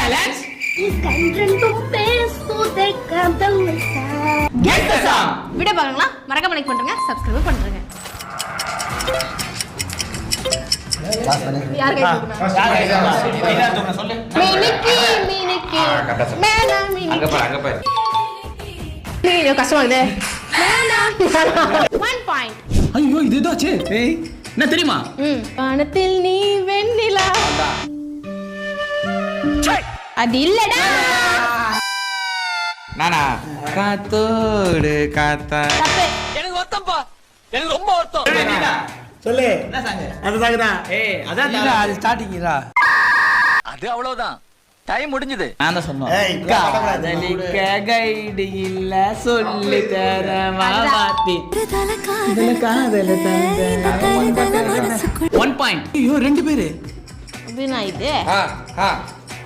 Silence கன்றெண்டும் பேசுதே காதல் get the song. Video பாருங்களா, மறக்காம லைக் பண்ணுங்க, சப்ஸ்கிரைப் பண்ணுங்க. யார் கேக்குறா? சொல்லு. மினிக்கி மேனா மினிக்கி. அங்க பாரு. நீங்க கஷ்டமா இருக்குது. மேனா 1 பாயிண்ட். ஐயோ இது ஏதாச்சு என்ன தெரியுமா? வானத்தில் நீ வெண்ணிலா. அது இல்லடா. நானா காத்தோடு காத்தா. தப்பு. எனக்கு வருத்தம்ப்பா, எனக்கு ரொம்ப வருத்தம். சொல்லு. என்ன சாங்? அந்த சாங் தான். அதான் அது ஸ்டார்டிங்டா. அது அவ்வளவுதான், டைம் முடிஞ்சது. நான் தான் சொன்னேன். காதலிக்க கைடு இல்ல சொல்லி தர மாமாத்தி. இதுல காதல தந்த 1 பாயிண்ட். ஐயோ ரெண்டு பேரு. அப்படினா இது ஆ